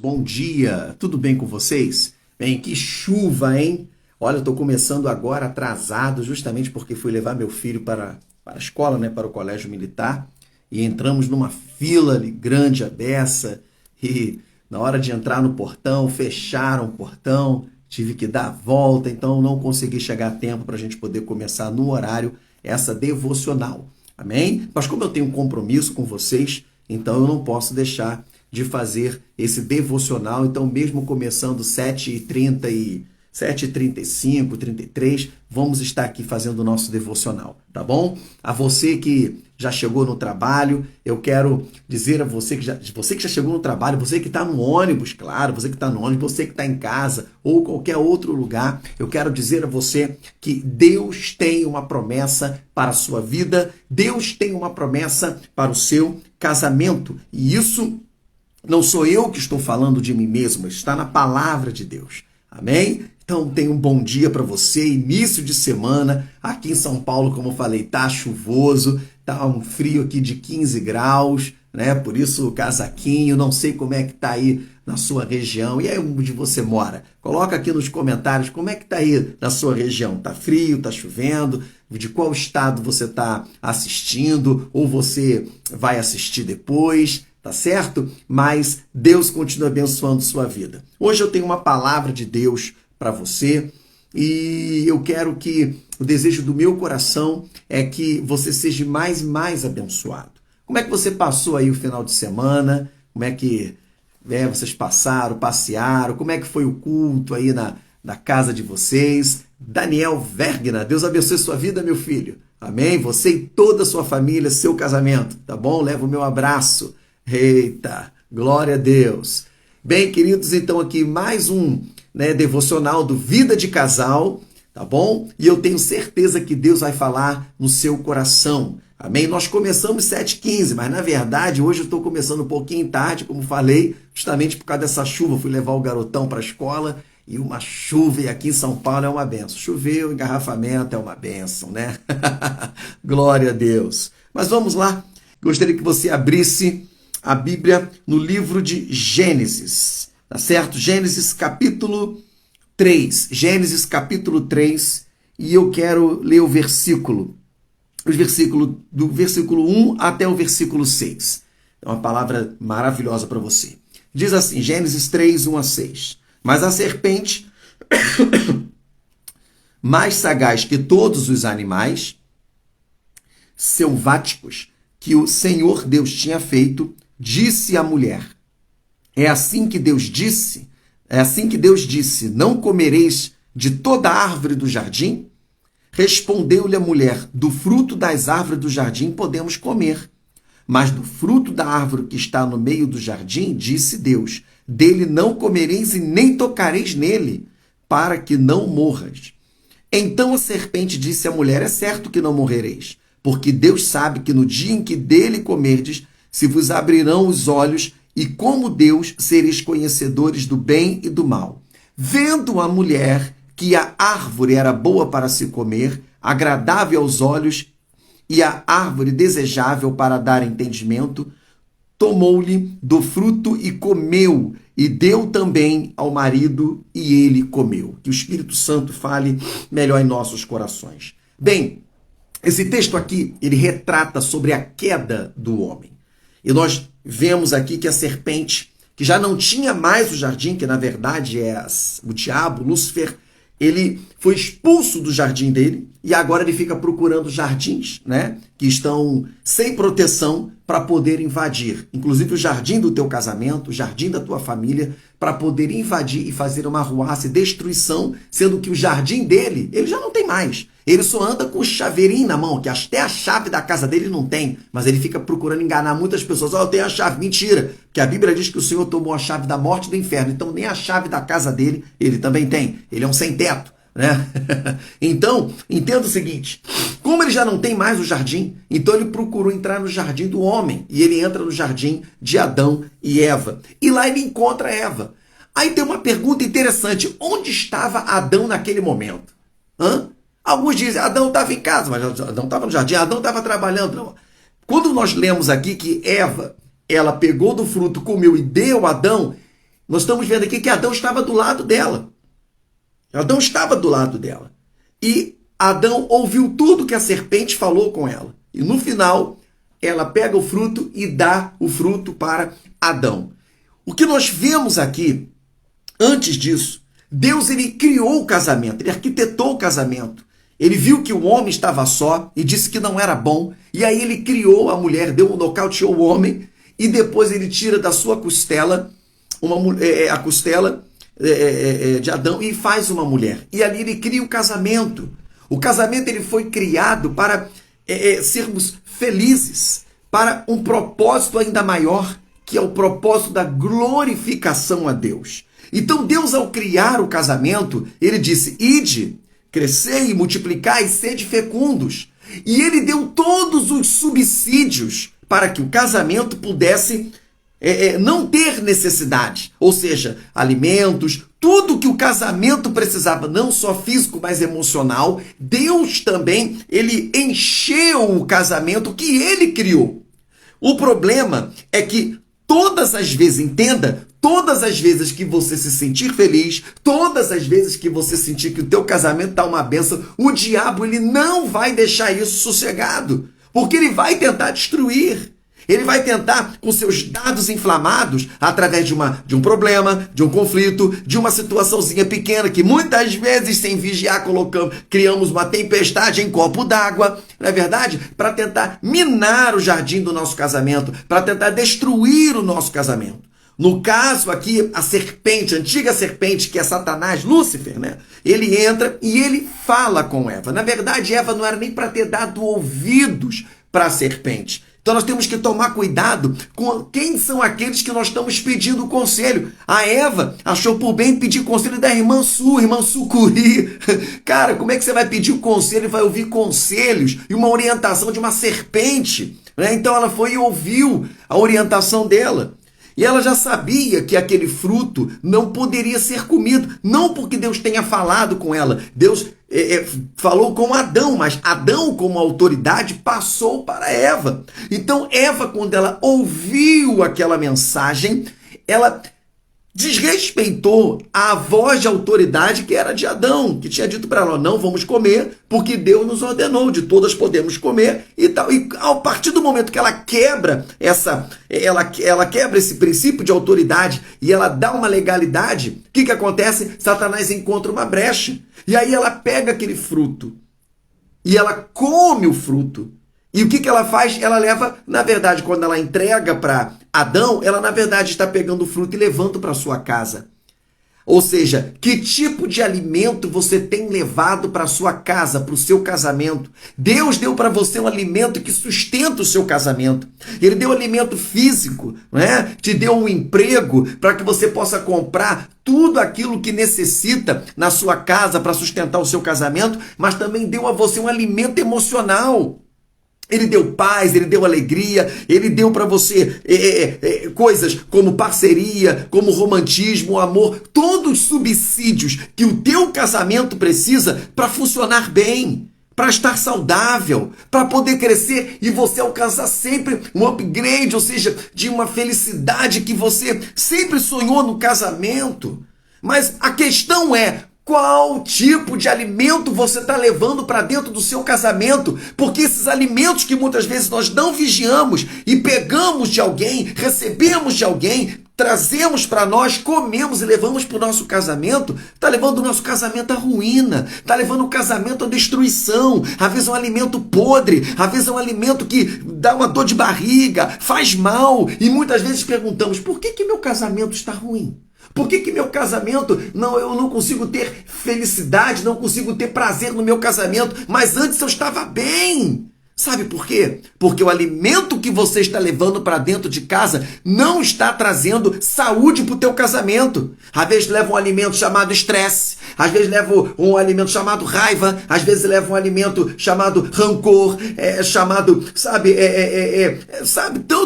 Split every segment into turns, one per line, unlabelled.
bom dia, tudo bem com vocês? Bem, que chuva, hein? Olha, eu estou começando agora atrasado, justamente porque fui levar meu filho para a escola, né, para o colégio militar, e entramos numa fila ali, grande a beça, e na hora de entrar no portão, fecharam o portão, tive que dar a volta, então não consegui chegar a tempo para a gente poder começar no horário essa devocional, amém? Mas como eu tenho um compromisso com vocês, então eu não posso deixar de fazer esse devocional. Então, mesmo começando 7h30 7h35, 33, vamos estar aqui fazendo o nosso devocional, tá bom? A você que já chegou no trabalho, eu quero dizer a você que já chegou no trabalho, você que está no ônibus, claro, você que está no ônibus, você que está em casa ou qualquer outro lugar, eu quero dizer a você que Deus tem uma promessa para a sua vida, Deus tem uma promessa para o seu casamento, e isso não sou eu que estou falando de mim mesmo, está na palavra de Deus. Amém? Então, tenha um bom dia para você, início de semana. Aqui em São Paulo, como eu falei, tá chuvoso, tá um frio aqui de 15 graus, né? Por isso o casaquinho, não sei como é que tá aí na sua região. E aí, onde você mora? Coloca aqui nos comentários como é que tá aí na sua região. Tá frio, tá chovendo? De qual estado você tá assistindo? Ou você vai assistir depois? Tá certo? Mas Deus continua abençoando sua vida. Hoje eu tenho uma palavra de Deus para você e eu quero que o desejo do meu coração é que você seja mais e mais abençoado. Como é que você passou aí o final de semana? Como é que vocês passearam? Como é que foi o culto aí na casa de vocês? Daniel Vergna, Deus abençoe sua vida, meu filho. Amém? Você e toda a sua família, seu casamento, tá bom? Leva o meu abraço. Eita, glória a Deus. Bem, queridos, então aqui mais um devocional do Vida de Casal, tá bom? E eu tenho certeza que Deus vai falar no seu coração, amém? Nós começamos 7h15, mas na verdade hoje eu estou começando um pouquinho tarde, como falei, justamente por causa dessa chuva. Fui levar o garotão para a escola e uma chuva, e aqui em São Paulo é uma benção. Choveu, engarrafamento é uma benção, né? Glória a Deus. Mas vamos lá, gostaria que você abrisse a Bíblia no livro de Gênesis, tá certo? Gênesis capítulo 3, e eu quero ler do versículo 1 até o versículo 6. É uma palavra maravilhosa para você. Diz assim, Gênesis 3, 1 a 6. Mas a serpente, mais sagaz que todos os animais selváticos que o Senhor Deus tinha feito, disse à mulher, é assim que Deus disse, não comereis de toda a árvore do jardim? Respondeu-lhe a mulher, do fruto das árvores do jardim podemos comer, mas do fruto da árvore que está no meio do jardim, disse Deus, dele não comereis e nem tocareis nele, para que não morras. Então a serpente disse à mulher, é certo que não morrereis, porque Deus sabe que no dia em que dele comerdes, se vos abrirão os olhos, e como Deus sereis conhecedores do bem e do mal. Vendo a mulher que a árvore era boa para se comer, agradável aos olhos, e a árvore desejável para dar entendimento, tomou-lhe do fruto e comeu, e deu também ao marido, e ele comeu. Que o Espírito Santo fale melhor em nossos corações. Bem, esse texto aqui, ele retrata sobre a queda do homem. E nós vemos aqui que a serpente, que já não tinha mais o jardim, que na verdade é o diabo, Lúcifer, ele foi expulso do jardim dele e agora ele fica procurando jardins, né, que estão sem proteção para poder invadir. Inclusive o jardim do teu casamento, o jardim da tua família, para poder invadir e fazer uma arruaça e destruição, sendo que o jardim dele, ele já não tem mais. Ele só anda com o chaveirinho na mão, que até a chave da casa dele não tem, mas ele fica procurando enganar muitas pessoas. Eu tenho a chave. Mentira, porque a Bíblia diz que o Senhor tomou a chave da morte e do inferno, então nem a chave da casa dele ele também tem. Ele é um sem-teto, né? Então, entenda o seguinte, como ele já não tem mais o jardim, então ele procurou entrar no jardim do homem, e ele entra no jardim de Adão e Eva, e lá ele encontra Eva. Aí tem uma pergunta interessante, onde estava Adão naquele momento? Alguns dizem, Adão estava em casa, mas Adão estava no jardim, Adão estava trabalhando. Não. Quando nós lemos aqui que Eva, ela pegou do fruto, comeu e deu a Adão, Nós estamos vendo aqui que Adão estava do lado dela. Adão estava do lado dela. E Adão ouviu tudo que a serpente falou com ela. E no final, ela pega o fruto e dá o fruto para Adão. O que nós vemos aqui, antes disso, Deus ele criou o casamento, ele arquitetou o casamento. Ele viu que o homem estava só e disse que não era bom. E aí ele criou a mulher, nocauteou o homem. E depois ele tira da sua costela a costela de Adão e faz uma mulher. E ali ele cria o casamento. O casamento ele foi criado para sermos felizes, para um propósito ainda maior, que é o propósito da glorificação a Deus. Então Deus, ao criar o casamento, ele disse: ide, crescei, multiplicai, sede fecundos. E ele deu todos os subsídios para que o casamento pudesse não ter necessidade. Ou seja, alimentos, tudo que o casamento precisava, não só físico, mas emocional. Deus também, ele encheu o casamento que ele criou. O problema é que todas as vezes, entenda, todas as vezes que você se sentir feliz, todas as vezes que você sentir que o teu casamento está uma bênção, o diabo ele não vai deixar isso sossegado, porque ele vai tentar destruir. Ele vai tentar, com seus dados inflamados, através de um problema, de um conflito, de uma situaçãozinha pequena, que muitas vezes, sem vigiar, criamos uma tempestade em copo d'água, não é verdade? Para tentar minar o jardim do nosso casamento, para tentar destruir o nosso casamento. No caso aqui, a serpente, a antiga serpente, que é Satanás, Lúcifer, né? Ele entra e ele fala com Eva. Na verdade, Eva não era nem para ter dado ouvidos para a serpente. Então nós temos que tomar cuidado com quem são aqueles que nós estamos pedindo conselho. A Eva achou por bem pedir conselho da irmã Sucuri. Cara, como é que você vai pedir o conselho e vai ouvir conselhos e uma orientação de uma serpente? Né? Então ela foi e ouviu a orientação dela. E ela já sabia que aquele fruto não poderia ser comido. Não porque Deus tenha falado com ela. Deus falou com Adão, mas Adão, como autoridade, passou para Eva. Então, Eva, quando ela ouviu aquela mensagem, ela desrespeitou a voz de autoridade que era de Adão, que tinha dito para ela: não vamos comer, porque Deus nos ordenou, de todas podemos comer e tal. E a partir do momento que ela quebra ela quebra esse princípio de autoridade e ela dá uma legalidade, o que acontece? Satanás encontra uma brecha. E aí ela pega aquele fruto e ela come o fruto. E o que ela faz? Ela leva, na verdade, quando ela entrega para Adão, ela na verdade está pegando o fruto e levando para sua casa. Ou seja, que tipo de alimento você tem levado para sua casa, para o seu casamento? Deus deu para você um alimento que sustenta o seu casamento. Ele deu alimento físico, né? Te deu um emprego para que você possa comprar tudo aquilo que necessita na sua casa para sustentar o seu casamento, mas também deu a você um alimento emocional. Ele deu paz, ele deu alegria, ele deu para você coisas como parceria, como romantismo, amor, todos os subsídios que o teu casamento precisa para funcionar bem, para estar saudável, para poder crescer e você alcançar sempre um upgrade, ou seja, de uma felicidade que você sempre sonhou no casamento. Mas a questão é: qual tipo de alimento você está levando para dentro do seu casamento? Porque esses alimentos que muitas vezes nós não vigiamos e pegamos de alguém, recebemos de alguém, trazemos para nós, comemos e levamos para o nosso casamento, está levando o nosso casamento à ruína, está levando o casamento à destruição. Às vezes é um alimento podre, às vezes é um alimento que dá uma dor de barriga, faz mal. E muitas vezes perguntamos: por que meu casamento está ruim? Por que meu casamento, eu não consigo ter felicidade, não consigo ter prazer no meu casamento, mas antes eu estava bem? Sabe por quê? Porque o alimento que você está levando para dentro de casa não está trazendo saúde para o teu casamento. Às vezes leva um alimento chamado estresse, às vezes leva um alimento chamado raiva, às vezes leva um alimento chamado rancor, sabe,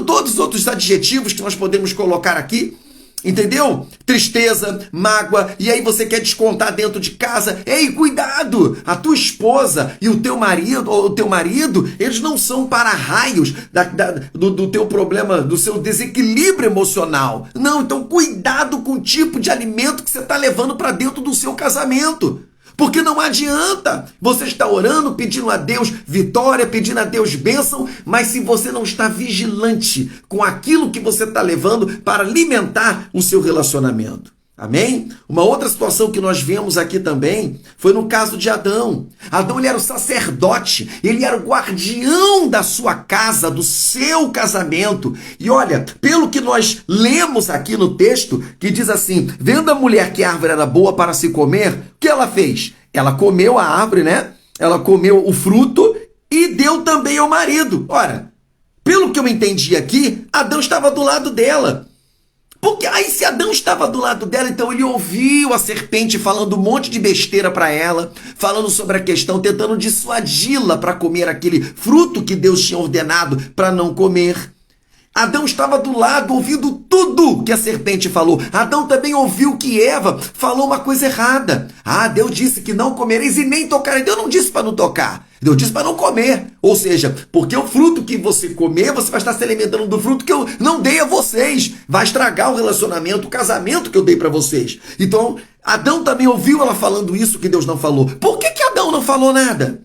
todos os outros adjetivos que nós podemos colocar aqui. entendeu? Tristeza, mágoa, e aí você quer descontar dentro de casa. Ei, cuidado! A tua esposa e o teu marido, ou o teu marido, eles não são para-raios do teu problema, do seu desequilíbrio emocional. Não, então cuidado com o tipo de alimento que você está levando para dentro do seu casamento. Porque não adianta você estar orando, pedindo a Deus vitória, pedindo a Deus bênção, mas se você não está vigilante com aquilo que você está levando para alimentar o seu relacionamento. Amém? Uma outra situação que nós vemos aqui também foi no caso de Adão. Adão, ele era o sacerdote, ele era o guardião da sua casa, do seu casamento. E olha, pelo que nós lemos aqui no texto, que diz assim, vendo a mulher que a árvore era boa para se comer, o que ela fez? Ela comeu a árvore, né? Ela comeu o fruto e deu também ao marido. Ora, pelo que eu entendi aqui, Adão estava do lado dela. Porque aí se Adão estava do lado dela, então ele ouviu a serpente falando um monte de besteira para ela, falando sobre a questão, tentando dissuadi-la para comer aquele fruto que Deus tinha ordenado para não comer. Adão estava do lado, ouvindo tudo que a serpente falou. Adão também ouviu que Eva falou uma coisa errada. Ah, Deus disse que não comereis e nem tocareis. Deus não disse para não tocar. Deus disse para não comer. Ou seja, porque o fruto que você comer, você vai estar se alimentando do fruto que eu não dei a vocês. Vai estragar o relacionamento, o casamento que eu dei para vocês. Então, Adão também ouviu ela falando isso que Deus não falou. Por que Adão não falou nada?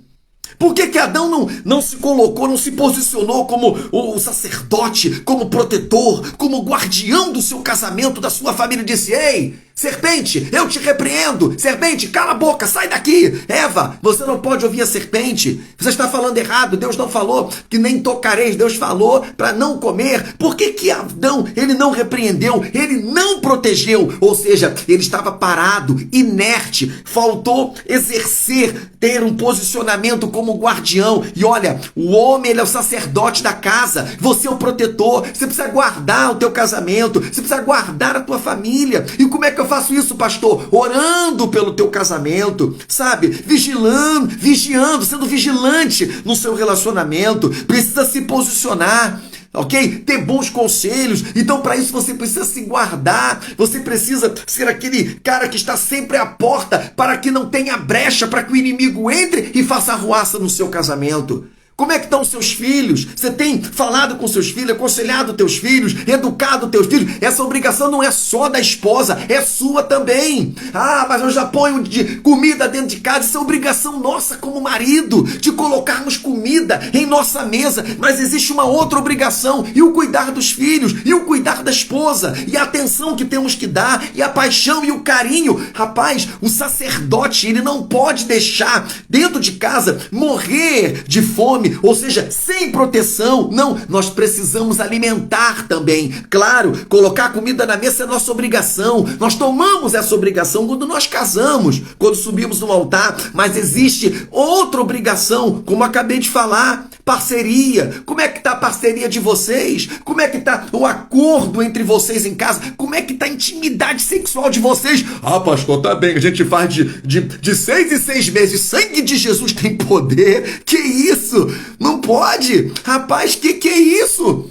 Por que Adão não se colocou, não se posicionou como o sacerdote, como protetor, como guardião do seu casamento, da sua família, e disse, ei, serpente, eu te repreendo. Serpente, cala a boca, sai daqui. Eva, você não pode ouvir a serpente. Você está falando errado. Deus não falou que nem tocareis. Deus falou para não comer. Por que Adão, ele não repreendeu? Ele não protegeu. Ou seja, ele estava parado, inerte. Faltou exercer, ter um posicionamento como guardião. E olha, o homem, ele é o sacerdote da casa. Você é o protetor. Você precisa guardar o teu casamento. Você precisa guardar a tua família. E como é que eu faço isso, pastor? Orando pelo teu casamento, sabe? Vigiando, sendo vigilante no seu relacionamento. Precisa se posicionar, ok? Ter bons conselhos. Então, para isso, você precisa se guardar. Você precisa ser aquele cara que está sempre à porta para que não tenha brecha, para que o inimigo entre e faça arruaça no seu casamento. Como é que estão os seus filhos? Você tem falado com seus filhos, aconselhado teus filhos, educado teus filhos? Essa obrigação não é só da esposa, é sua também. Ah, mas eu já ponho de comida dentro de casa. Isso é obrigação nossa como marido, de colocarmos comida em nossa mesa. Mas existe uma outra obrigação, e o cuidar dos filhos, e o cuidar da esposa, e a atenção que temos que dar, e a paixão e o carinho. Rapaz, o sacerdote, ele não pode deixar dentro de casa morrer de fome, ou seja, sem proteção. Não, nós precisamos alimentar também. Claro, colocar comida na mesa é nossa obrigação. Nós tomamos essa obrigação quando nós casamos, quando subimos no altar. Mas existe outra obrigação, como acabei de falar, parceria. Como é que está a parceria de vocês? Como é que está o acordo entre vocês em casa? Como é que está a intimidade sexual de vocês? Ah, pastor, tá bem, a gente faz de 6 em 6 meses. Sangue de Jesus tem poder. Que isso? Não pode. Rapaz, que é isso?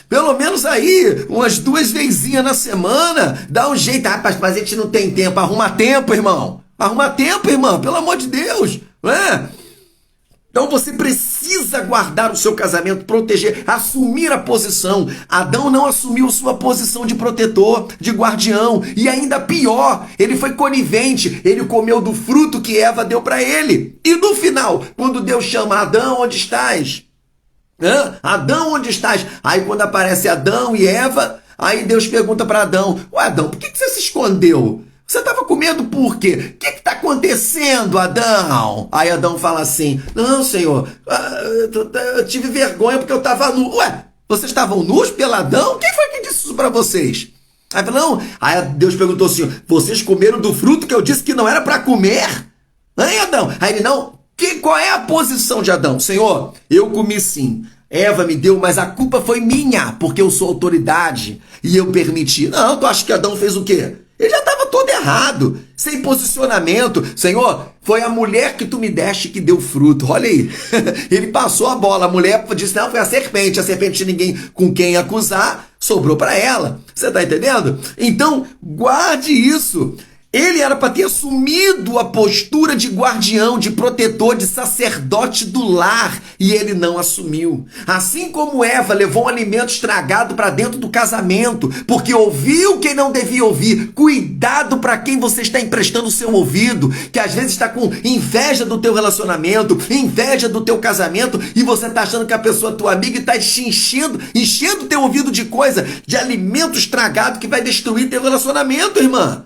Pelo menos aí, umas 2 vezinhas na semana, dá um jeito. Rapaz, mas a gente não tem tempo. Arruma tempo, irmão. Arruma tempo, irmão. Pelo amor de Deus. Então você precisa guardar o seu casamento, proteger, assumir a posição. Adão não assumiu sua posição de protetor, de guardião. E ainda pior, ele foi conivente. Ele comeu do fruto que Eva deu para ele. E no final, quando Deus chama, Adão, onde estás? Adão, onde estás? Aí quando aparece Adão e Eva, aí Deus pergunta para Adão, ué, Adão, por que você se escondeu? Você estava com medo por quê? O que está acontecendo, Adão? Aí Adão fala assim, não, Senhor, eu tive vergonha porque eu estava nu. Ué, vocês estavam nus pelo Adão? Quem foi que disse isso para vocês? Aí falou, não. Aí Deus perguntou assim, vocês comeram do fruto que eu disse que não era para comer? Hein, Adão? Aí ele, não, qual é a posição de Adão? Senhor, eu comi sim. Eva me deu, mas a culpa foi minha, porque eu sou autoridade e eu permiti. Não, tu acha que Adão fez o quê? Ele já estava todo errado, sem posicionamento. Senhor, foi a mulher que tu me deste que deu fruto. Olha aí, ele passou a bola. A mulher disse, não, foi a serpente. A serpente tinha ninguém com quem acusar. sobrou para ela. Você está entendendo? Então, guarde isso. Ele era para ter assumido a postura de guardião, de protetor, de sacerdote do lar, e ele não assumiu. Assim como Eva levou um alimento estragado para dentro do casamento, porque ouviu quem não devia ouvir. Cuidado para quem você está emprestando o seu ouvido, que às vezes está com inveja do teu relacionamento, inveja do teu casamento, e você está achando que a pessoa é tua amiga e está enchendo o teu ouvido de coisa, de alimento estragado que vai destruir teu relacionamento, irmã.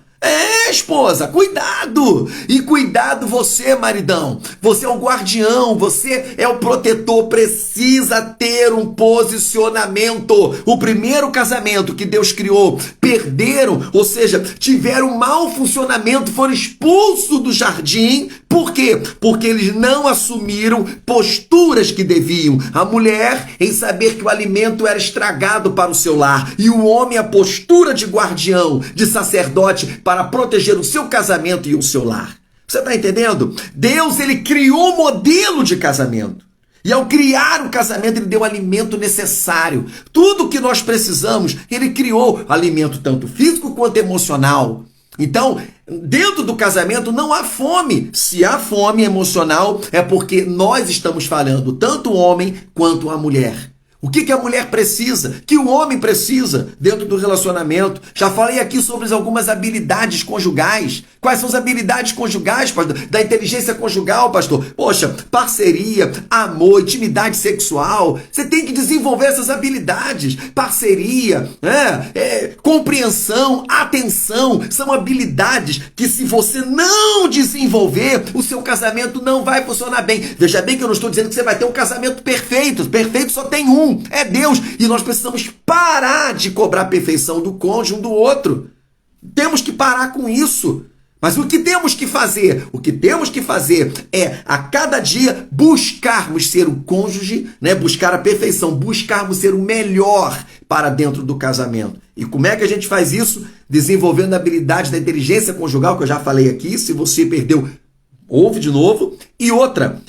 Esposa, cuidado! E cuidado você, maridão. Você é o guardião, você é o protetor, precisa ter um posicionamento. O primeiro casamento que Deus criou, perderam, ou seja, tiveram mau funcionamento, foram expulsos do jardim. Por quê? Porque eles não assumiram posturas que deviam. A mulher em saber que o alimento era estragado para o seu lar, e o homem a postura de guardião, de sacerdote, para proteger o seu casamento e o seu lar. Você está entendendo? Deus, ele criou o modelo de casamento. E ao criar o casamento, ele deu o alimento necessário. Tudo que nós precisamos, ele criou alimento tanto físico quanto emocional. Então, dentro do casamento não há fome. Se há fome emocional, é porque nós estamos falhando, tanto o homem quanto a mulher. O que a mulher precisa? Que o homem precisa dentro do relacionamento? Já falei aqui sobre algumas habilidades conjugais. Quais são as habilidades conjugais, pastor? Da inteligência conjugal, pastor? Poxa, parceria, amor, intimidade sexual. Você tem que desenvolver essas habilidades. Parceria, compreensão, atenção. São habilidades que, se você não desenvolver, o seu casamento não vai funcionar bem. Veja bem que eu não estou dizendo que você vai ter um casamento perfeito. Perfeito só tem um. É Deus, e nós precisamos parar de cobrar a perfeição do cônjuge um do outro. Temos que parar com isso. Mas o que temos que fazer? O que temos que fazer é, a cada dia, buscarmos ser o cônjuge, buscar a perfeição, buscarmos ser o melhor para dentro do casamento. E como é que a gente faz isso? Desenvolvendo a habilidade da inteligência conjugal, que eu já falei aqui. Se você perdeu, ouve de novo. E outra,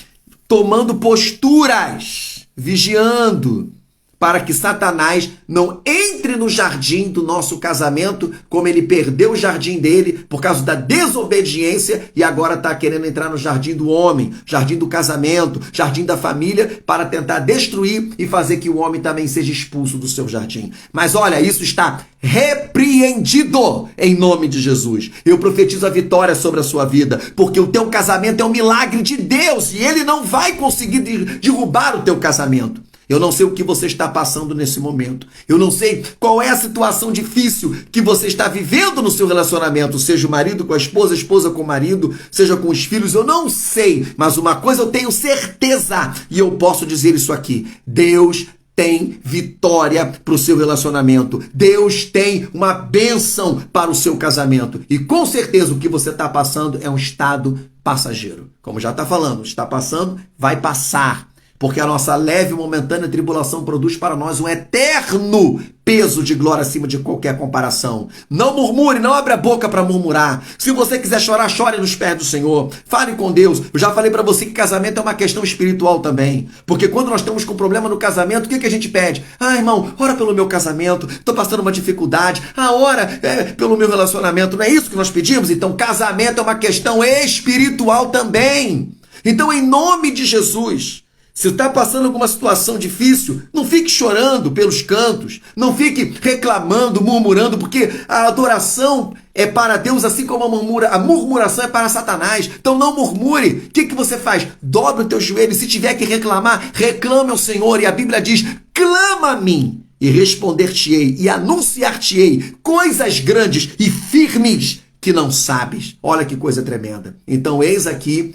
tomando posturas, vigiando, para que Satanás não entre no jardim do nosso casamento, como ele perdeu o jardim dele por causa da desobediência e agora está querendo entrar no jardim do homem, jardim do casamento, jardim da família, para tentar destruir e fazer que o homem também seja expulso do seu jardim. Mas olha, isso está repreendido em nome de Jesus. Eu profetizo a vitória sobre a sua vida, porque o teu casamento é um milagre de Deus e ele não vai conseguir derrubar o teu casamento. Eu não sei o que você está passando nesse momento. Eu não sei qual é a situação difícil que você está vivendo no seu relacionamento, seja o marido com a esposa com o marido, seja com os filhos, eu não sei. Mas uma coisa eu tenho certeza, e eu posso dizer isso aqui: Deus tem vitória para o seu relacionamento. Deus tem uma bênção para o seu casamento. E com certeza o que você está passando é um estado passageiro. Como já está falando, está passando, vai passar. Porque a nossa leve e momentânea tribulação produz para nós um eterno peso de glória acima de qualquer comparação. Não murmure, não abra a boca para murmurar. Se você quiser chorar, chore nos pés do Senhor. Fale com Deus. Eu já falei para você que casamento é uma questão espiritual também. Porque quando nós estamos com problema no casamento, o que a gente pede? Irmão, ora pelo meu casamento. Estou passando uma dificuldade. Ora pelo meu relacionamento. Não é isso que nós pedimos? Então, casamento é uma questão espiritual também. Então, em nome de Jesus, se está passando alguma situação difícil, não fique chorando pelos cantos, não fique reclamando, murmurando, porque a adoração é para Deus, assim como a murmuração é para Satanás. Então não murmure. O que você faz? Dobra o teu joelho, se tiver que reclamar, reclame ao Senhor. E a Bíblia diz: clama a mim e responder-te-ei e anunciar-te-ei coisas grandes e firmes que não sabes. Olha que coisa tremenda. Então eis aqui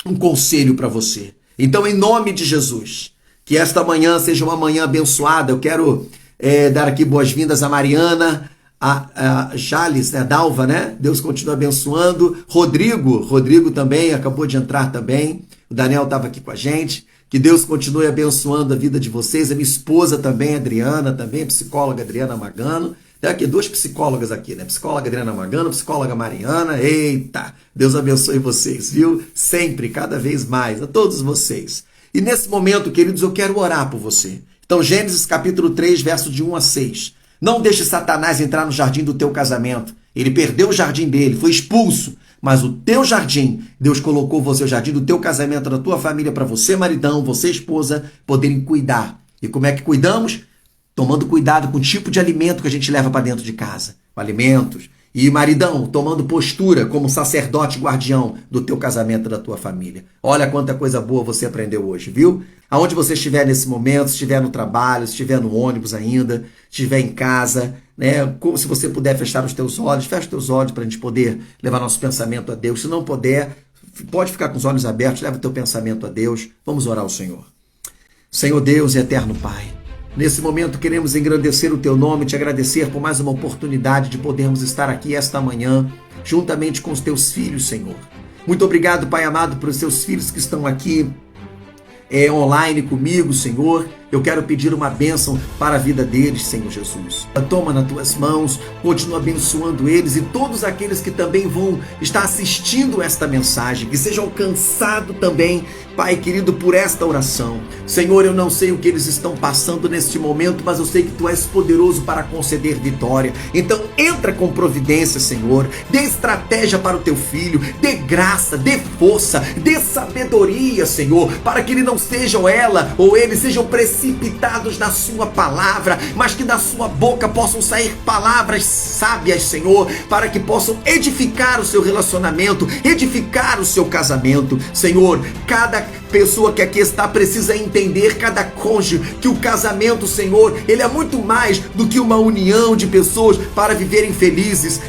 um conselho para você. Então, em nome de Jesus, que esta manhã seja uma manhã abençoada. Eu quero dar aqui boas-vindas a Mariana, a Jales, Dalva, Deus continua abençoando. Rodrigo também, acabou de entrar também. O Daniel estava aqui com a gente. Que Deus continue abençoando a vida de vocês. A minha esposa também, Adriana, também, psicóloga Adriana Magano. Tem aqui duas psicólogas aqui, Psicóloga Adriana Magano, psicóloga Mariana. Eita, Deus abençoe vocês, viu? Sempre, cada vez mais, a todos vocês. E nesse momento, queridos, eu quero orar por você. Então, Gênesis capítulo 3, verso de 1 a 6. Não deixe Satanás entrar no jardim do teu casamento. Ele perdeu o jardim dele, foi expulso. Mas o teu jardim, Deus colocou você, o jardim do teu casamento, da tua família, para você, maridão, você, esposa, poderem cuidar. E como é que cuidamos? Tomando cuidado com o tipo de alimento que a gente leva para dentro de casa. Alimentos. E maridão, tomando postura como sacerdote guardião do teu casamento, da tua família. Olha quanta coisa boa você aprendeu hoje, viu? Aonde você estiver nesse momento, se estiver no trabalho, se estiver no ônibus ainda, se estiver em casa, né? Se você puder fechar os teus olhos, fecha os teus olhos para a gente poder levar nosso pensamento a Deus. Se não puder, pode ficar com os olhos abertos, leva o teu pensamento a Deus. Vamos orar ao Senhor. Senhor Deus e eterno Pai, nesse momento queremos engrandecer o teu nome, te agradecer por mais uma oportunidade de podermos estar aqui esta manhã, juntamente com os teus filhos, Senhor. Muito obrigado, Pai amado, por os teus filhos que estão aqui online comigo, Senhor. Eu quero pedir uma bênção para a vida deles, Senhor Jesus. Toma nas tuas mãos, continua abençoando eles e todos aqueles que também vão estar assistindo esta mensagem, que seja alcançado também, Pai querido, por esta oração. Senhor, eu não sei o que eles estão passando neste momento, mas eu sei que Tu és poderoso para conceder vitória. Então entra com providência, Senhor. Dê estratégia para o Teu filho, dê graça, dê força, dê sabedoria, Senhor, para que ele não sejam ela ou ele sejam precipitados na sua palavra, mas que da sua boca possam sair palavras sábias, Senhor, para que possam edificar o seu relacionamento, edificar o seu casamento. Senhor, cada pessoa que aqui está precisa entender, cada cônjuge, que o casamento, Senhor, ele é muito mais do que uma união de pessoas para viverem felizes,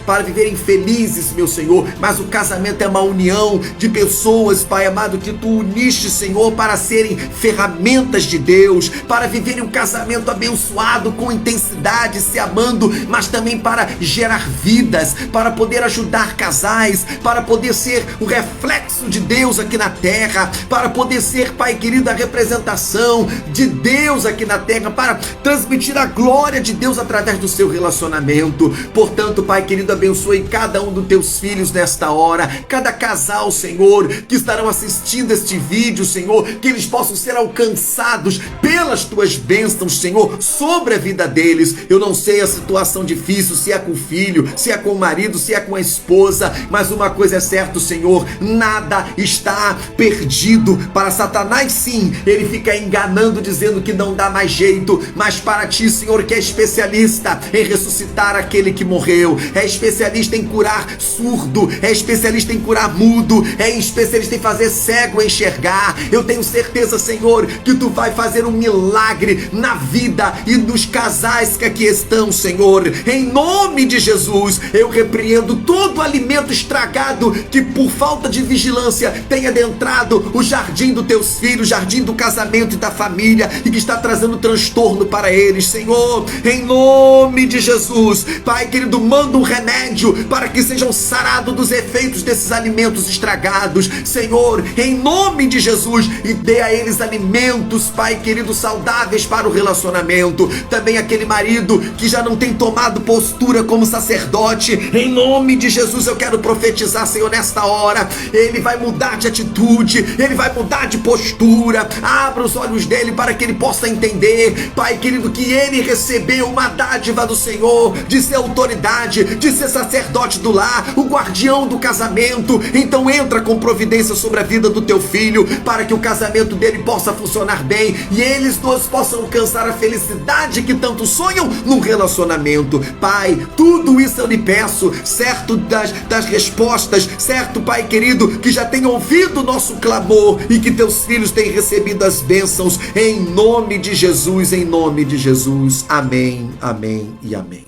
meu Senhor, mas o casamento é uma união de pessoas, Pai amado, que Tu uniste, Senhor, para serem ferramentas de Deus, para viverem um casamento abençoado com intensidade, se amando, mas também para gerar vidas, para poder ajudar casais, para poder ser o reflexo de Deus aqui na terra, para poder ser, Pai querido, a representação de Deus aqui na terra, para transmitir a glória de Deus através do seu relacionamento. Portanto, Pai querido, abençoe cada um dos Teus filhos nesta hora, cada casal, Senhor, que estarão assistindo este vídeo, Senhor, que eles possam ser alcançados pelas Tuas bênçãos, Senhor, sobre a vida deles. Eu não sei a situação difícil, se é com o filho, se é com o marido, se é com a esposa, mas uma coisa é certa, Senhor, nada está perdido. Para Satanás, sim, ele fica enganando, dizendo que não dá mais jeito, mas para Ti, Senhor, que é especialista em ressuscitar aquele que morreu, é especialista em curar surdo, é especialista em curar mudo, é especialista em fazer cego enxergar. Eu tenho certeza, Senhor, que Tu vai fazer um milagre na vida e nos casais que aqui estão, Senhor. Em nome de Jesus, eu repreendo todo alimento estragado que por falta de vigilância tenha adentrado o jardim dos Teus filhos, jardim do casamento e da família, e que está trazendo transtorno para eles, Senhor. Em nome de Jesus, Pai querido, manda um remédio para que sejam sarados dos efeitos desses alimentos estragados, Senhor, em nome de Jesus, e dê a eles alimentos, Pai querido, saudáveis para o relacionamento. Também aquele marido que já não tem tomado postura como sacerdote, em nome de Jesus, eu quero profetizar, Senhor, nesta hora, ele vai mudar de atitude, ele vai mudar de postura. Abra os olhos dele para que ele possa entender, Pai querido, que ele recebeu uma dádiva do Senhor, de ser autoridade, de ser sacerdote do lar, o guardião do casamento. Então entra com providência sobre a vida do teu filho, para que o casamento dele possa funcionar bem e eles dois possam alcançar a felicidade que tanto sonham no relacionamento. Pai, tudo isso eu lhe peço, certo das respostas, certo, Pai querido, que já tem ouvido o nosso clamor e que teus filhos têm recebido as bênçãos, em nome de Jesus, em nome de Jesus. Amém, amém e amém.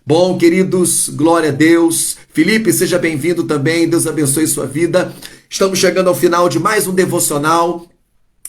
Bom, queridos, glória a Deus. Felipe, seja bem-vindo também, Deus abençoe sua vida. Estamos chegando ao final de mais um devocional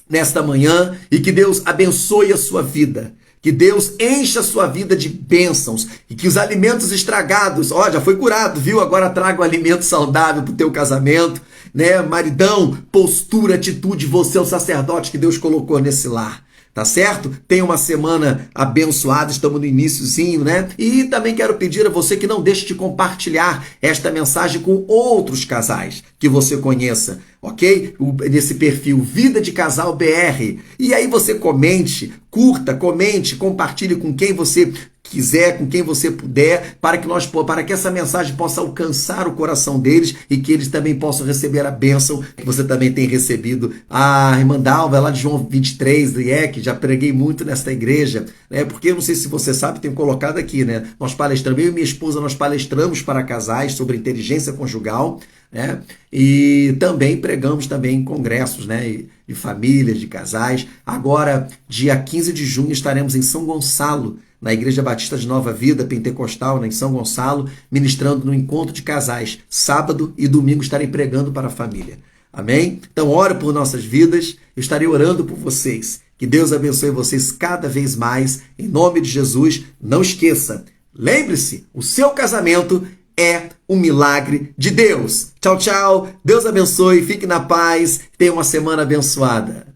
nesta manhã, e que Deus abençoe a sua vida. Que Deus encha a sua vida de bênçãos e que os alimentos estragados, já foi curado, viu? Agora traga o alimento saudável para o teu casamento, né? Maridão, postura, atitude, você é o sacerdote que Deus colocou nesse lar. Tá certo? Tenha uma semana abençoada, estamos no iniciozinho, né? E também quero pedir a você que não deixe de compartilhar esta mensagem com outros casais que você conheça. ok? Nesse perfil Vida de Casal BR. E aí você comente, curta, comente, compartilhe com quem você quiser, com quem você puder, para que essa mensagem possa alcançar o coração deles e que eles também possam receber a bênção que você também tem recebido. A irmã Dalva, lá de João 23, do IEC, já preguei muito nesta igreja, né? Porque eu não sei se você sabe, tenho colocado aqui, né? Nós palestramos, eu e minha esposa, nós palestramos para casais sobre inteligência conjugal, né? E também pregamos também em congressos, né? De famílias, de casais. Agora, dia 15 de junho, estaremos em São Gonçalo, na Igreja Batista de Nova Vida, Pentecostal, em São Gonçalo, ministrando no encontro de casais. Sábado e domingo estarei pregando para a família. Amém? Então, ore por nossas vidas, eu estarei orando por vocês. Que Deus abençoe vocês cada vez mais, em nome de Jesus. Não esqueça, lembre-se, o seu casamento é um milagre de Deus. Tchau, tchau. Deus abençoe, fique na paz, tenha uma semana abençoada.